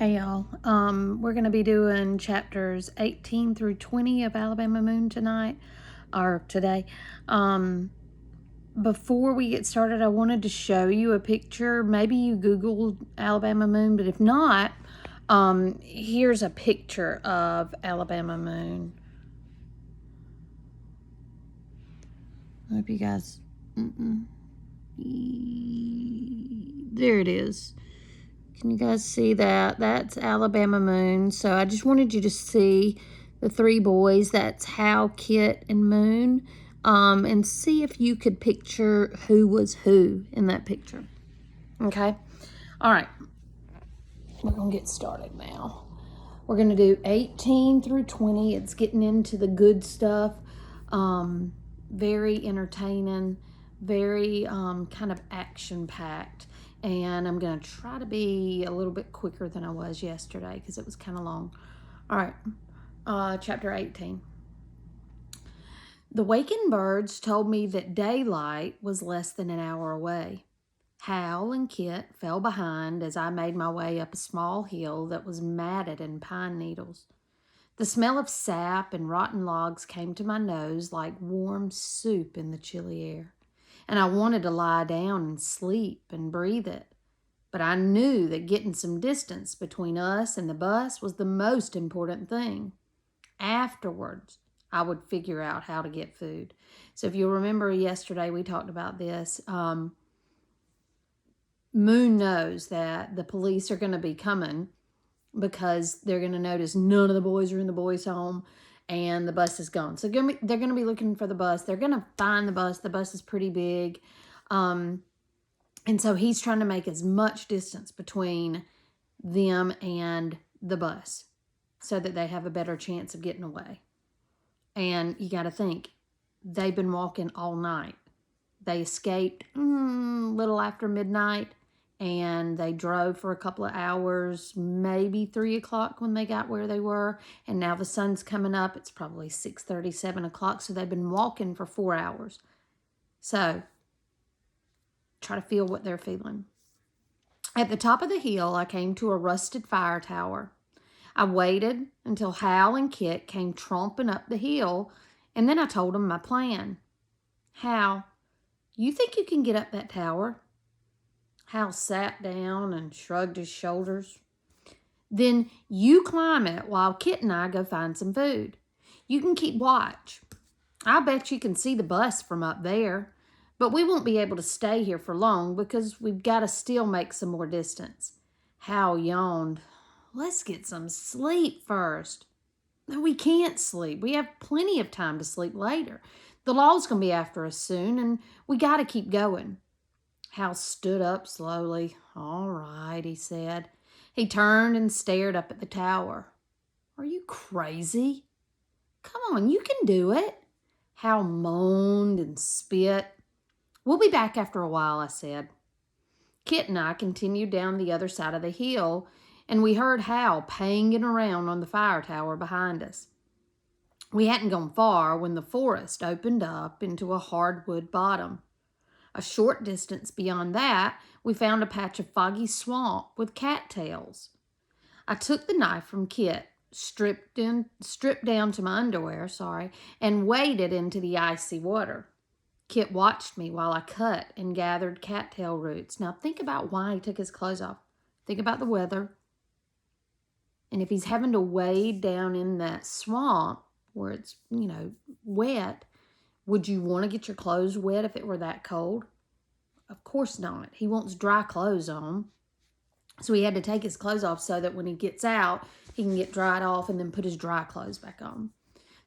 Hey y'all, we're going to be doing chapters 18 through 20 of Alabama Moon tonight, or today. Before we get started, I wanted to show you a picture. Maybe you Googled Alabama Moon, but if not, here's a picture of Alabama Moon. I hope you guys, there it is. Can you guys see that? That's Alabama Moon. So I just wanted you to see the three boys. That's Hal, Kit, and Moon. And see if you could picture who was who in that picture. Okay? All right. We're going to get started now. We're going to do 18 through 20. It's getting into the good stuff. Very entertaining, very kind of action-packed. And I'm going to try to be a little bit quicker than I was yesterday because it was kind of long. All right, chapter 18. The wakened birds told me that daylight was less than an hour away. Hal and Kit fell behind as I made my way up a small hill that was matted in pine needles. The smell of sap and rotten logs came to my nose like warm soup in the chilly air, and I wanted to lie down and sleep and breathe it. But I knew that getting some distance between us and the bus was the most important thing. Afterwards, I would figure out how to get food. So if you'll remember yesterday, we talked about this. Moon knows that the police are going to be coming because they're going to notice none of the boys are in the boys' home and the bus is gone. So they're going to be looking for the bus. They're going to find the bus. The bus is pretty big. And so he's trying to make as much distance between them and the bus so that they have a better chance of getting away. And you got to think, they've been walking all night. They escaped a little after midnight. And they drove for a couple of hours, maybe 3 o'clock when they got where they were. And now the sun's coming up. It's probably 6:30, 7 o'clock. So they've been walking for 4 hours. So try to feel what they're feeling. At the top of the hill, I came to a rusted fire tower. I waited until Hal and Kit came tromping up the hill. And then I told them my plan. Hal, you think you can get up that tower? Hal sat down and shrugged his shoulders. Then you climb it while Kit and I go find some food. You can keep watch. I bet you can see the bus from up there, but we won't be able to stay here for long because we've got to still make some more distance. Hal yawned. Let's get some sleep first. No, we can't sleep. We have plenty of time to sleep later. The law's going to be after us soon, and we got to keep going. Hal stood up slowly. All right, he said. He turned and stared up at the tower. Are you crazy? Come on, you can do it. Hal moaned and spit. We'll be back after a while, I said. Kit and I continued down the other side of the hill, and we heard Hal panging around on the fire tower behind us. We hadn't gone far when the forest opened up into a hardwood bottom. A short distance beyond that, we found a patch of foggy swamp with cattails. I took the knife from Kit, stripped down to my underwear, and waded into the icy water. Kit watched me while I cut and gathered cattail roots. Now think about why he took his clothes off. Think about the weather. And if he's having to wade down in that swamp where it's, wet, would you want to get your clothes wet if it were that cold? Of course not. He wants dry clothes on. So he had to take his clothes off so that when he gets out, he can get dried off and then put his dry clothes back on.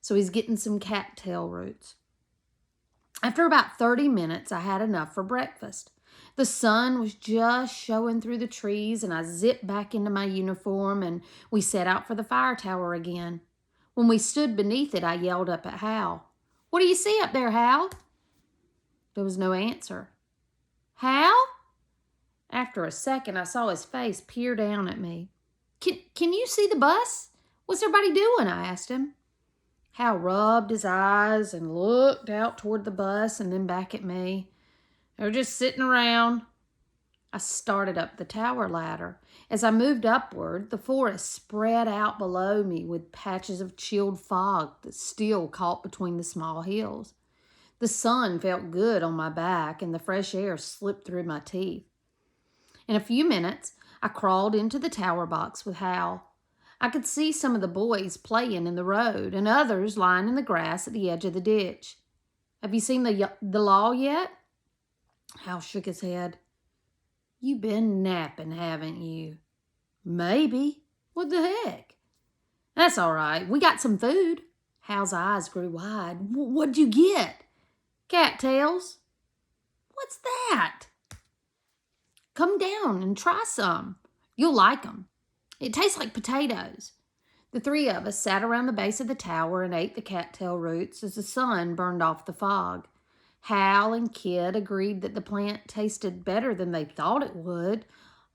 So he's getting some cattail roots. After about 30 minutes, I had enough for breakfast. The sun was just showing through the trees, and I zipped back into my uniform, and we set out for the fire tower again. When we stood beneath it, I yelled up at Hal. What do you see up there, Hal? There was no answer. Hal? After a second, I saw his face peer down at me. Can you see the bus? What's everybody doing? I asked him. Hal rubbed his eyes and looked out toward the bus and then back at me. They were just sitting around. I started up the tower ladder. As I moved upward, the forest spread out below me with patches of chilled fog that still caught between the small hills. The sun felt good on my back, and the fresh air slipped through my teeth. In a few minutes, I crawled into the tower box with Hal. I could see some of the boys playing in the road and others lying in the grass at the edge of the ditch. "Have you seen the law yet?" Hal shook his head. "You been napping, haven't you?" "Maybe. What the heck?" "That's all right. We got some food." Hal's eyes grew wide. "What'd you get?" "Cattails." "What's that?" "Come down and try some. You'll like them. It tastes like potatoes." The three of us sat around the base of the tower and ate the cattail roots as the sun burned off the fog. Hal and Kit agreed that the plant tasted better than they thought it would,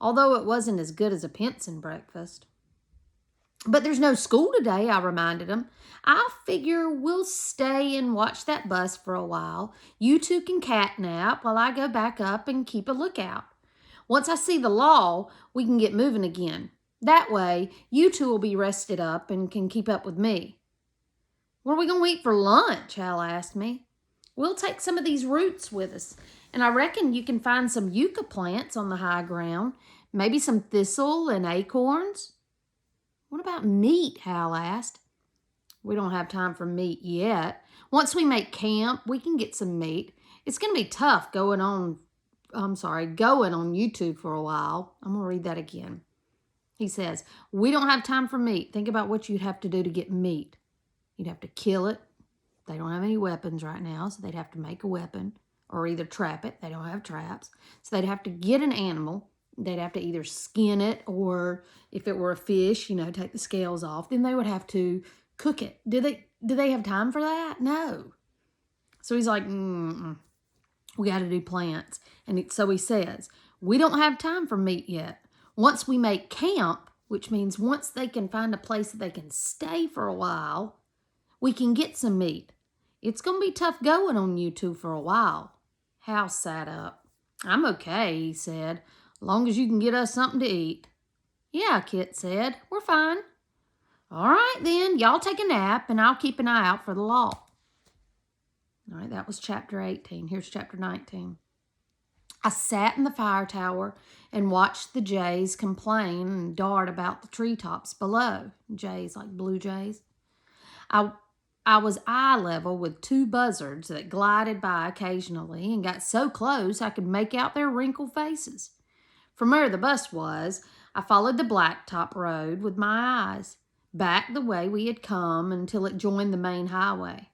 although it wasn't as good as a Pinson breakfast. "But there's no school today," I reminded them. "I figure we'll stay and watch that bus for a while. You two can catnap while I go back up and keep a lookout. Once I see the law, we can get moving again. That way, you two will be rested up and can keep up with me." "What are we going to eat for lunch?" Hal asked me. "We'll take some of these roots with us, and I reckon you can find some yucca plants on the high ground, maybe some thistle and acorns." "What about meat?" Hal asked. "We don't have time for meat yet. Once we make camp, we can get some meat. It's going to be tough going on YouTube for a while." I'm going to read that again. He says, "We don't have time for meat. Think about what you'd have to do to get meat. You'd have to kill it. They don't have any weapons right now, so they'd have to make a weapon or either trap it. They don't have traps. So they'd have to get an animal. They'd have to either skin it or if it were a fish, take the scales off. Then they would have to cook it. Do they have time for that? No." So he's like, "We got to do plants." And so he says, "We don't have time for meat yet. Once we make camp, which means once they can find a place that they can stay for a while, we can get some meat. It's going to be tough going on you two for a while." Hal sat up. "I'm okay," he said, "long as you can get us something to eat." "Yeah," Kit said, "we're fine." "All right, then. Y'all take a nap, and I'll keep an eye out for the law." All right, that was chapter 18. Here's chapter 19. I sat in the fire tower and watched the jays complain and dart about the treetops below. Jays like blue jays. I was eye level with two buzzards that glided by occasionally and got so close I could make out their wrinkled faces. From where the bus was, I followed the blacktop road with my eyes, back the way we had come until it joined the main highway.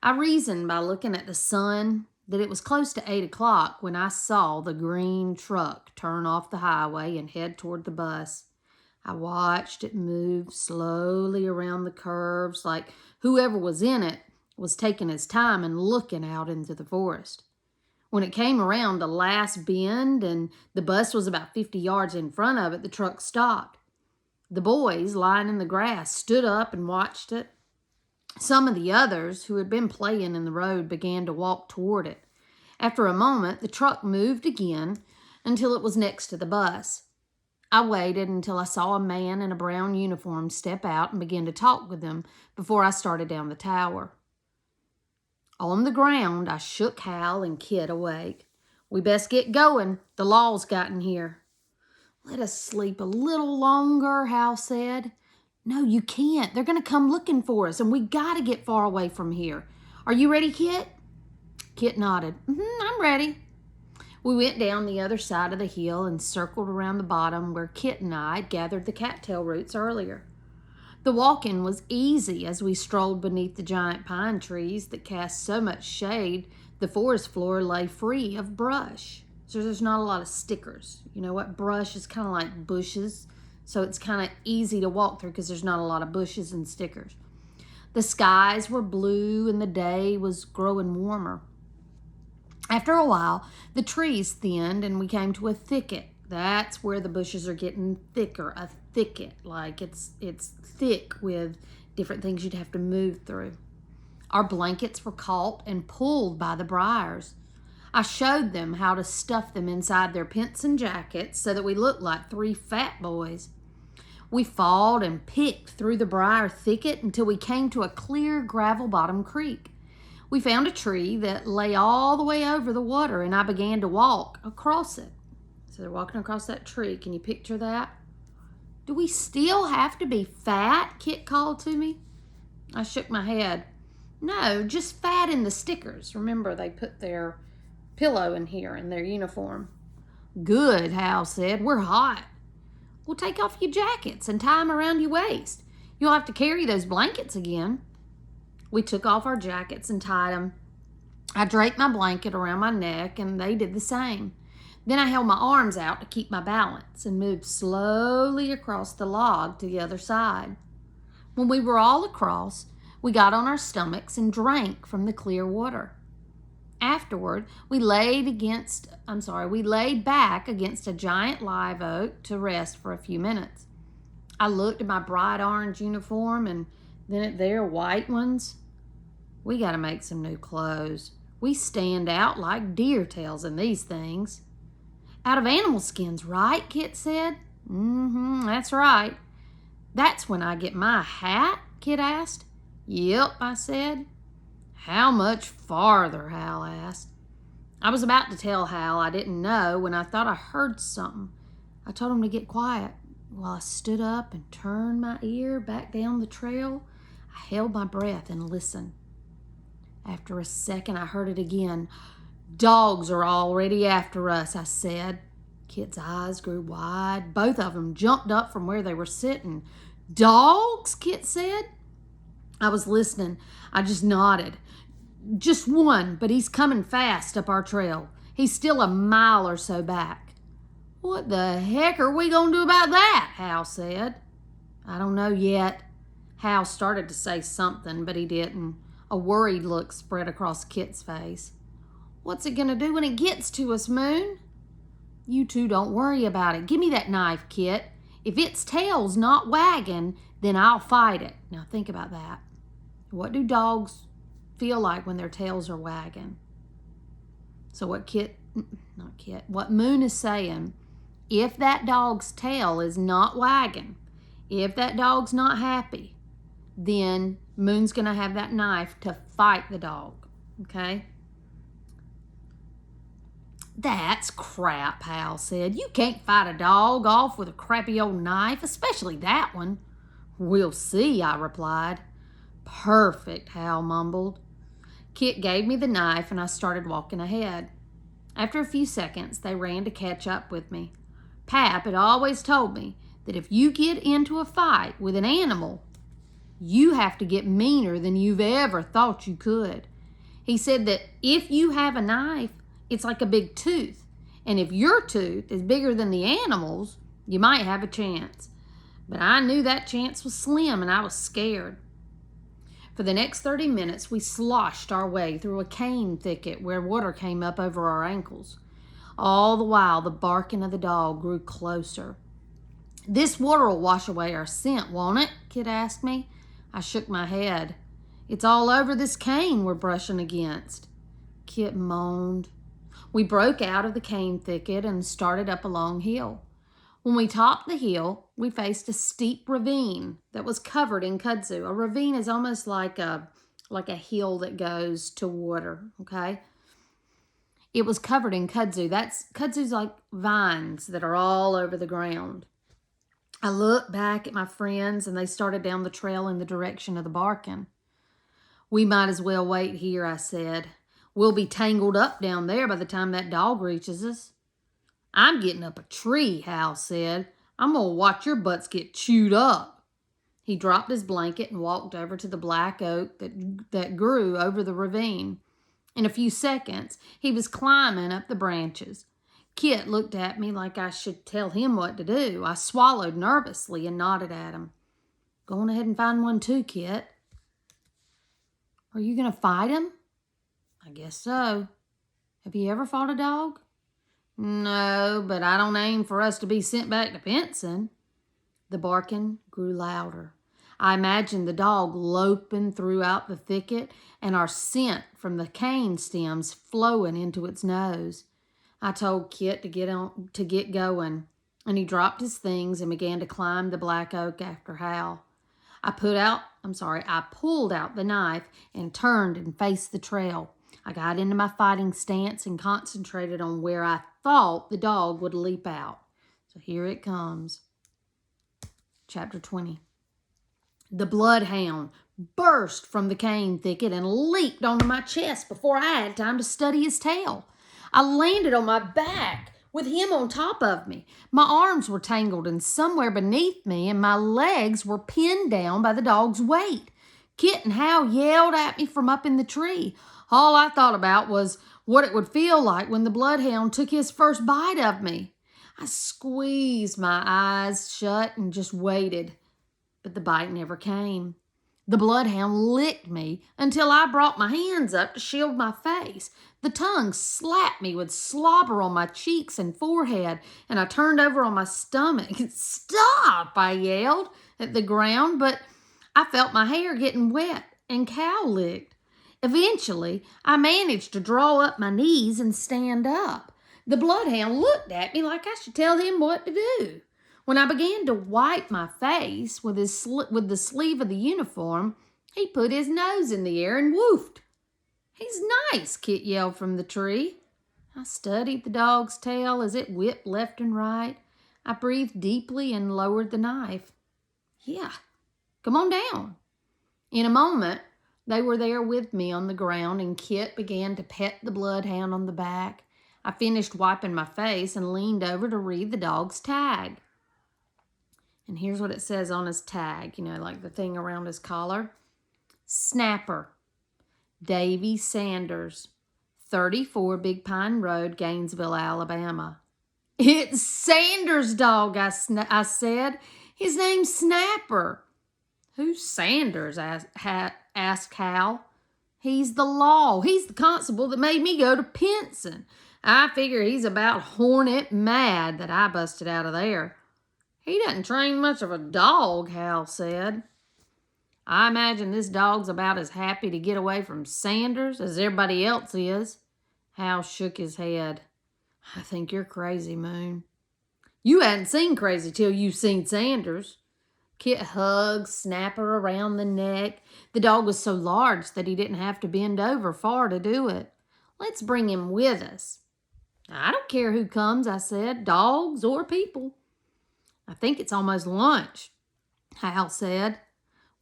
I reasoned by looking at the sun that it was close to 8 o'clock when I saw the green truck turn off the highway and head toward the bus. I watched it move slowly around the curves like whoever was in it was taking his time and looking out into the forest. When it came around the last bend and the bus was about 50 yards in front of it, the truck stopped. The boys lying in the grass stood up and watched it. Some of the others who had been playing in the road began to walk toward it. After a moment, the truck moved again until it was next to the bus. I waited until I saw a man in a brown uniform step out and begin to talk with him before I started down the tower. On the ground, I shook Hal and Kit awake. "We best get going. The law's gotten here." "Let us sleep a little longer," Hal said. "No, you can't. They're going to come looking for us, and we got to get far away from here. Are you ready, Kit?" Kit nodded. "I'm ready." We went down the other side of the hill and circled around the bottom where Kit and I had gathered the cattail roots earlier. The walking was easy as we strolled beneath the giant pine trees that cast so much shade the forest floor lay free of brush. So there's not a lot of stickers. You know what? Brush is kind of like bushes, so it's kind of easy to walk through because there's not a lot of bushes and stickers. The skies were blue and the day was growing warmer. After a while, the trees thinned and we came to a thicket. That's where the bushes are getting thicker, a thicket, like it's thick with different things you'd have to move through. Our blankets were caught and pulled by the briars. I showed them how to stuff them inside their Pinson jackets so that we looked like 3 fat boys. We fought and picked through the briar thicket until we came to a clear gravel-bottom creek. We found a tree that lay all the way over the water, and I began to walk across it. So they're walking across that tree. Can you picture that? Do we still have to be fat? Kit called to me. I shook my head. No, just fat in the stickers. Remember, they put their pillow in here in their uniform. Good, Hal said. We're hot. Well, take off your jackets and tie them around your waist. You'll have to carry those blankets again. We took off our jackets and tied them. I draped my blanket around my neck, and they did the same. Then I held my arms out to keep my balance and moved slowly across the log to the other side. When we were all across, we got on our stomachs and drank from the clear water. Afterward, we laid back against a giant live oak to rest for a few minutes. I looked at my bright orange uniform and then at their white ones. We got to make some new clothes. We stand out like deer tails in these things. Out of animal skins, right? Kit said. That's right. That's when I get my hat? Kit asked. Yep, I said. How much farther? Hal asked. I was about to tell Hal I didn't know when I thought I heard something. I told him to get quiet. While I stood up and turned my ear back down the trail, I held my breath and listened. After a second, I heard it again. Dogs are already after us, I said. Kit's eyes grew wide. Both of them jumped up from where they were sitting. Dogs? Kit said. I was listening. I just nodded. Just one, but he's coming fast up our trail. He's still a mile or so back. What the heck are we going to do about that? Hal said. I don't know yet. Hal started to say something, but he didn't. A worried look spread across Kit's face. What's it going to do when it gets to us, Moon? You two don't worry about it. Give me that knife, Kit. If its tail's not wagging, then I'll fight it. Now think about that. What do dogs feel like when their tails are wagging? So what Moon is saying, if that dog's tail is not wagging, if that dog's not happy, then Moon's going to have that knife to fight the dog, okay? That's crap, Hal said. You can't fight a dog off with a crappy old knife, especially that one. We'll see, I replied. Perfect, Hal mumbled. Kit gave me the knife and I started walking ahead. After a few seconds, they ran to catch up with me. Pap had always told me that if you get into a fight with an animal, you have to get meaner than you've ever thought you could. He said that if you have a knife, it's like a big tooth. And if your tooth is bigger than the animal's, you might have a chance. But I knew that chance was slim and I was scared. For the next 30 minutes, we sloshed our way through a cane thicket where water came up over our ankles. All the while, the barking of the dog grew closer. This water will wash away our scent, won't it? Kit asked me. I shook my head. It's all over this cane we're brushing against. Kit moaned. We broke out of the cane thicket and started up a long hill. When we topped the hill, we faced a steep ravine that was covered in kudzu. A ravine is almost like a hill that goes to water, okay? It was covered in kudzu. Kudzu's like vines that are all over the ground. I looked back at my friends and they started down the trail in the direction of the barking. We might as well wait here, I said. We'll be tangled up down there by the time that dog reaches us. I'm getting up a tree, Hal said. I'm going to watch your butts get chewed up. He dropped his blanket and walked over to the black oak that grew over the ravine. In a few seconds, he was climbing up the branches. Kit looked at me like I should tell him what to do. I swallowed nervously and nodded at him. Going ahead and find one too, Kit. Are you going to fight him? I guess so. Have you ever fought a dog? No, but I don't aim for us to be sent back to Pinson. The barking grew louder. I imagined the dog loping throughout the thicket and our scent from the cane stems flowing into its nose. I told Kit to get going, and he dropped his things and began to climb the black oak after Hal. I pulled out the knife and turned and faced the trail. I got into my fighting stance and concentrated on where I thought the dog would leap out. So here it comes. Chapter 20. The bloodhound burst from the cane thicket and leaped onto my chest before I had time to study his tail. I landed on my back with him on top of me. My arms were tangled and somewhere beneath me, and my legs were pinned down by the dog's weight. Kit and Hal yelled at me from up in the tree. All I thought about was what it would feel like when the bloodhound took his first bite of me. I squeezed my eyes shut and just waited, but the bite never came. The bloodhound licked me until I brought my hands up to shield my face. The tongue slapped me with slobber on my cheeks and forehead, and I turned over on my stomach. Stop, I yelled at the ground, but I felt my hair getting wet and cow-licked. Eventually, I managed to draw up my knees and stand up. The bloodhound looked at me like I should tell him what to do. When I began to wipe my face with the sleeve of the uniform, he put his nose in the air and woofed. He's nice, Kit yelled from the tree. I studied the dog's tail as it whipped left and right. I breathed deeply and lowered the knife. Yeah, come on down. In a moment, they were there with me on the ground, and Kit began to pet the bloodhound on the back. I finished wiping my face and leaned over to read the dog's tag. And here's what it says on his tag, like the thing around his collar. Snapper, Davy Sanders, 34 Big Pine Road, Gainesville, Alabama. It's Sanders' dog, I said. His name's Snapper. Who's Sanders? Asked Hal. He's the law. He's the constable that made me go to Pinson. I figure he's about hornet mad that I busted out of there. He doesn't train much of a dog, Hal said. I imagine this dog's about as happy to get away from Sanders as everybody else is. Hal shook his head. I think you're crazy, Moon. You hadn't seen crazy till you seen Sanders. Kit hugged Snapper around the neck. The dog was so large that he didn't have to bend over far to do it. Let's bring him with us. I don't care who comes, I said, dogs or people. I think it's almost lunch, Hal said.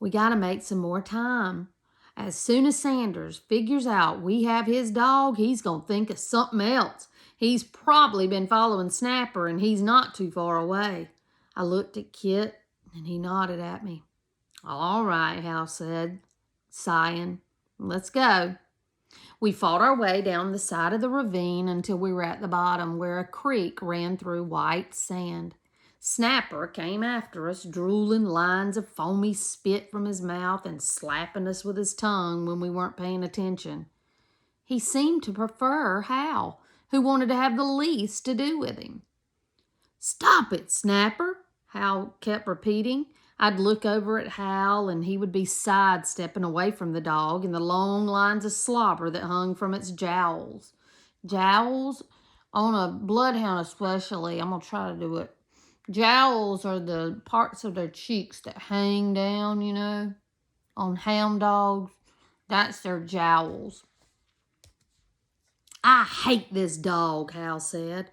We got to make some more time. As soon as Sanders figures out we have his dog, he's going to think of something else. He's probably been following Snapper, and he's not too far away. I looked at Kit, and he nodded at me. All right, Hal said, sighing. Let's go. We fought our way down the side of the ravine until we were at the bottom, where a creek ran through white sand. Snapper came after us, drooling lines of foamy spit from his mouth and slapping us with his tongue when we weren't paying attention. He seemed to prefer Hal, who wanted to have the least to do with him. Stop it, Snapper, Hal kept repeating. I'd look over at Hal, and he would be sidestepping away from the dog in the long lines of slobber that hung from its jowls. Jowls? On a bloodhound especially, I'm going to try to do it. Jowls are the parts of their cheeks that hang down, on hound dogs. That's their jowls. I hate this dog, Hal said.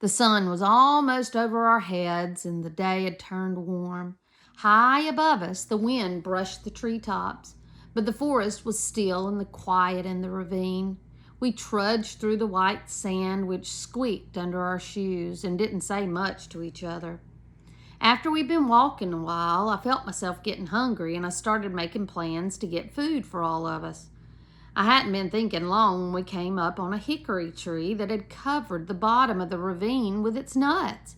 The sun was almost over our heads, and the day had turned warm. High above us, the wind brushed the treetops, but the forest was still and quiet in the ravine. We trudged through the white sand, which squeaked under our shoes and didn't say much to each other. After we'd been walking a while, I felt myself getting hungry, and I started making plans to get food for all of us. I hadn't been thinking long when we came up on a hickory tree that had covered the bottom of the ravine with its nuts.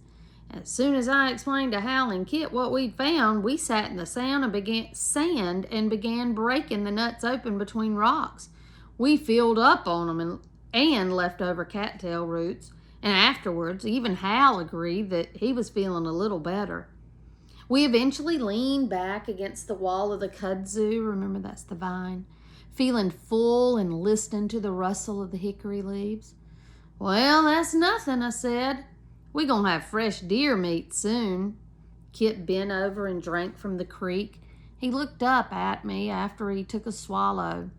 As soon as I explained to Hal and Kit what we'd found, we sat in the sand and began breaking the nuts open between rocks. We filled up on them and leftover cattail roots, and afterwards even Hal agreed that he was feeling a little better. We eventually leaned back against the wall of the kudzu. Remember, that's the vine. Feeling full and listening to the rustle of the hickory leaves. Well, that's nothing, I said. We gonna have fresh deer meat soon. Kit bent over and drank from the creek. He looked up at me after he took a swallow.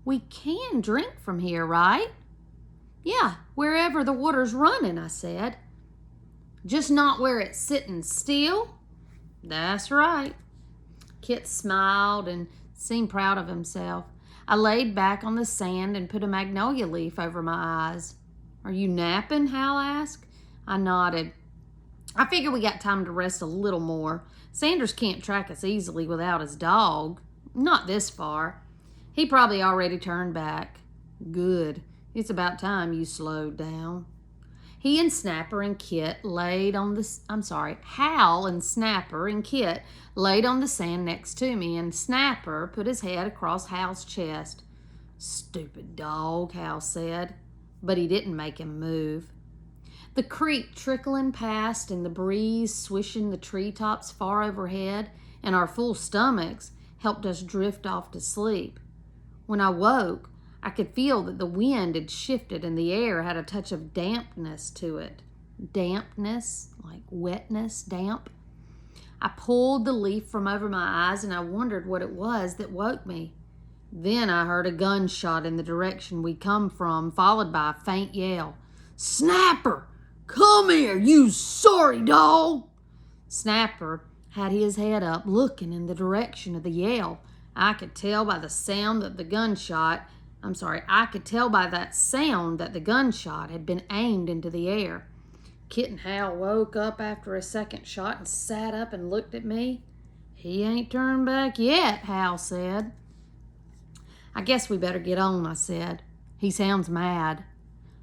We can drink from here, right? Yeah, wherever the water's running, I said. Just not where it's sitting still? That's right. Kit smiled and seemed proud of himself. I laid back on the sand and put a magnolia leaf over my eyes. Are you napping? Hal asked. I nodded. I figure we got time to rest a little more. Sanders can't track us easily without his dog. Not this far. He probably already turned back. Good. It's about time you slowed down. He and Snapper and Kit laid on the... Hal and Snapper and Kit laid on the sand next to me, and Snapper put his head across Hal's chest. Stupid dog, Hal said, but he didn't make him move. The creek trickling past and the breeze swishing the treetops far overhead and our full stomachs helped us drift off to sleep. When I woke, I could feel that the wind had shifted and the air had a touch of dampness to it. Dampness, like wetness, damp. I pulled the leaf from over my eyes and I wondered what it was that woke me. Then I heard a gunshot in the direction we'd come from, followed by a faint yell. Snapper! Come here, you sorry dog! Snapper had his head up, looking in the direction of the yell. I could tell by that sound that the gunshot had been aimed into the air. Kit and Hal woke up after a second shot and sat up and looked at me. He ain't turned back yet, Hal said. I guess we better get on, I said. He sounds mad.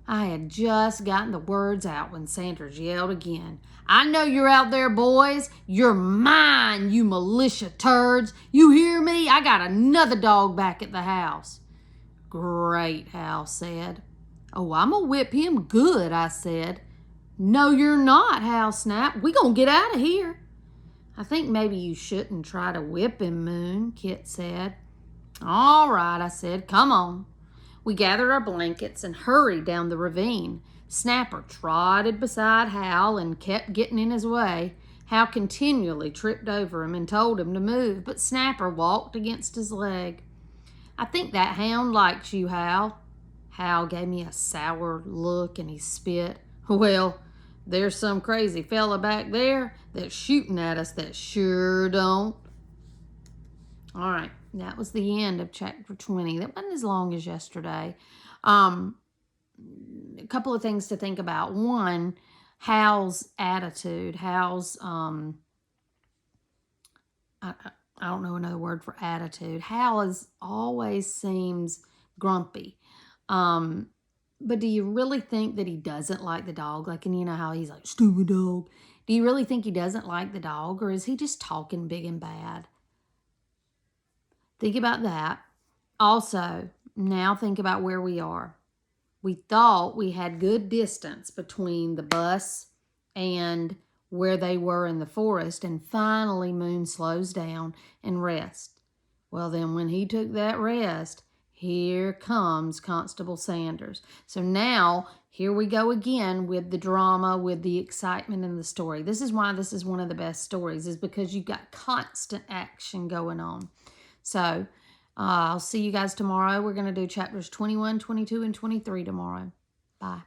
I had just gotten the words out when Sanders yelled again. I know you're out there, boys. You're mine, you militia turds. You hear me? I got another dog back at the house. Great, Hal said. Oh, I'm gonna whip him good, I said. No, you're not, Hal snapped. We gonna get out of here. I think maybe you shouldn't try to whip him, Moon, Kit said. All right, I said. Come on. We gathered our blankets and hurried down the ravine. Snapper trotted beside Hal and kept getting in his way. Hal continually tripped over him and told him to move, but Snapper walked against his leg. I think that hound likes you, Hal. Hal gave me a sour look and he spit. Well, there's some crazy fella back there that's shooting at us that sure don't. All right, that was the end of chapter 20. That wasn't as long as yesterday. A couple of things to think about. One, Hal's attitude. Hal's, I don't know another word for attitude. Hal always seems grumpy. But do you really think that he doesn't like the dog? Like, and you know how he's like, stupid dog. Do you really think he doesn't like the dog, or is he just talking big and bad? Think about that. Also, now think about where we are. We thought we had good distance between the bus and where they were in the forest, and finally Moon slows down and rests. Well, then when he took that rest, here comes Constable Sanders. So now, here we go again with the drama, with the excitement in the story. This is why this is one of the best stories, is because you've got constant action going on. So, I'll see you guys tomorrow. We're going to do chapters 21, 22, and 23 tomorrow. Bye.